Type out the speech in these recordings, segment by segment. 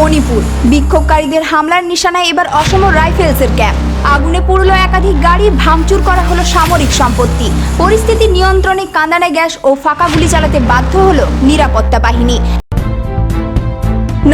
মণিপুর বিক্ষোভকারীদের হামলার নিশানায় এবার অসম রাইফেলসের ক্যাম্প। আগুনে পুড়ল একাধিক গাড়ি, ভাঙচুর করা হলো সামরিক সম্পত্তি। পরিস্থিতি নিয়ন্ত্রণে কাঁদানে গ্যাস ও ফাঁকা গুলি চালাতে বাধ্য হলো নিরাপত্তা বাহিনী।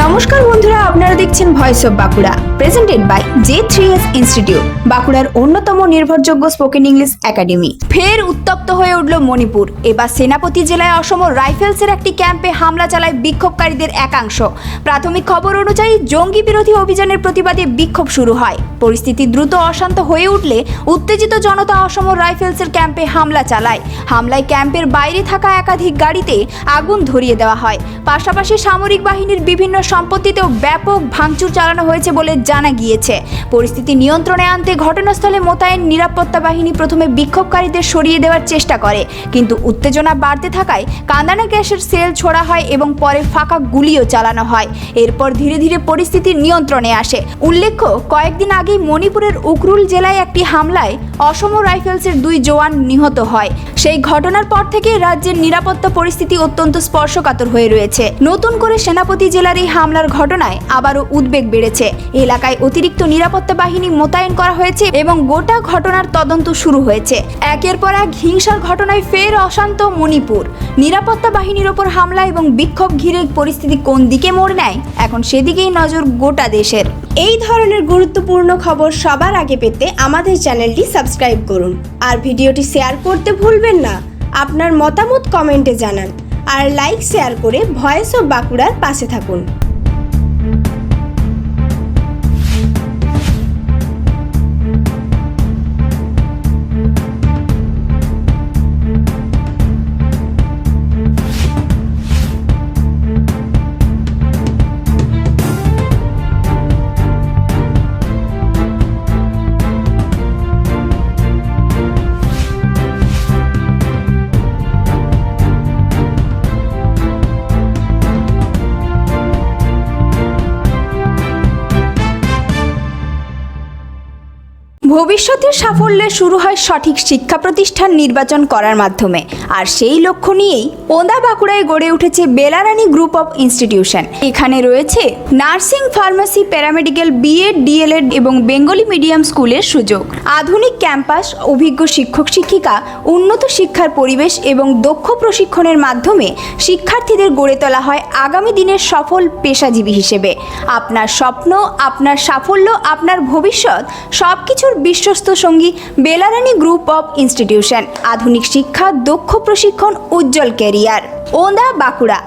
নমস্কার বন্ধুরা, আপনারা দেখছেন voice of Bankura, presented by J3S institute, বাঁকুড়ার অন্যতম নির্ভরযোগ্য স্পোকেন ইংলিশ একাডেমি। ফের উত্তপ্ত হয়ে উঠল মণিপুর। এবার সেনাপতি জেলায় অসম রাইফেলসের একটি ক্যাম্পে হামলা চালায় বিক্ষোভকারীদের একাংশ। প্রাথমিক খবর অনুযায়ী জঙ্গি বিরোধী অভিযানের প্রতিবাদে বিক্ষোভ শুরু হয়। পরিস্থিতি দ্রুত অশান্ত হয়ে উঠলে উত্তেজিত জনতা অসম রাইফেলসের ক্যাম্পে হামলা চালায়। হামলায় ক্যাম্পের বাইরে থাকা একাধিক গাড়িতে আগুন ধরিয়ে দেওয়া হয়। পাশাপাশি সামরিক বাহিনীর বিভিন্ন সম্পত্তিতেও ব্যাপক ভাঙচুর চালানো হয়েছে বলে জানা গিয়েছে। পরিস্থিতি নিয়ন্ত্রণে আনতে ঘটনাস্থলে মোতায়েন নিরাপত্তা বাহিনী প্রথমে বিক্ষোভকারীদের সরিয়ে দেওয়ার চেষ্টা করে, কিন্তু উত্তেজনা বাড়তে থাকায় কাঁদানে গ্যাসের সেল ছোড়া হয় এবং পরে ফাঁকা গুলিও চালানো হয়। এরপর ধীরে ধীরে পরিস্থিতি নিয়ন্ত্রণে আসে। উল্লেখ্য, কয়েকদিন আগেই মণিপুরের উকরুল জেলায় একটি হামলায় অসম রাইফেলসের 2 জওয়ান নিহত হয়। সেই ঘটনার পর থেকে রাজ্যের নিরাপত্তা পরিস্থিতি অত্যন্ত স্পর্শকাতর হয়ে রয়েছে। নতুন করে সেনাপতি জেলার এই হামলার ঘটনায় আবারও উদ্বেগ বেড়েছে। এলাকায় অতিরিক্ত নিরাপত্তা বাহিনী মোতায়েন করা হয়েছে এবং গোটা ঘটনার তদন্ত শুরু হয়েছে। একের পর এক হিংসার ঘটনায় ফের অশান্ত মণিপুর। নিরাপত্তা বাহিনীর ওপর হামলা এবং বিক্ষোভ ঘিরে পরিস্থিতি কোন দিকে মোড় নেয়, এখন সেদিকেই নজর গোটা দেশের। এই ধরনের গুরুত্বপূর্ণ খবর সবার আগে পেতে আমাদের চ্যানেলটি সাবস্ক্রাইব করুন আর ভিডিওটি শেয়ার করতে ভুলবেন না। আপনার মতামত কমেন্টে জানান আর লাইক শেয়ার করে ভয়েস অফ বাঁকুড়ার পাশে থাকুন। ভবিষ্যতের সাফল্যে শুরু হয় সঠিক শিক্ষা প্রতিষ্ঠান নির্বাচন করার মাধ্যমে। আর সেই লক্ষ্য নিয়েই ওন্দা বাঁকুড়ায় গড়ে উঠেছে বেলারানী গ্রুপ অফ ইনস্টিটিউশন। এখানে রয়েছে nursing, pharmacy, paramedical, B Ed, D El Ed এবং বেঙ্গলি মিডিয়াম স্কুলের সুযোগ, আধুনিক ক্যাম্পাস, অভিজ্ঞ শিক্ষক শিক্ষিকা, উন্নত শিক্ষার পরিবেশ এবং দক্ষ প্রশিক্ষণের মাধ্যমে শিক্ষার্থীদের গড়ে তোলা হয় আগামী দিনের সফল পেশাজীবী হিসেবে। আপনার স্বপ্ন, আপনার সাফল্য, আপনার ভবিষ্যৎ সবকিছুর বিশ্বস্ত সঙ্গী বেলারানী গ্রুপ অফ ইনস্টিটিউশন। আধুনিক শিক্ষা, দক্ষ প্রশিক্ষণ, উজ্জ্বল ক্যারিয়ার। ওন্দা বাঁকুড়া।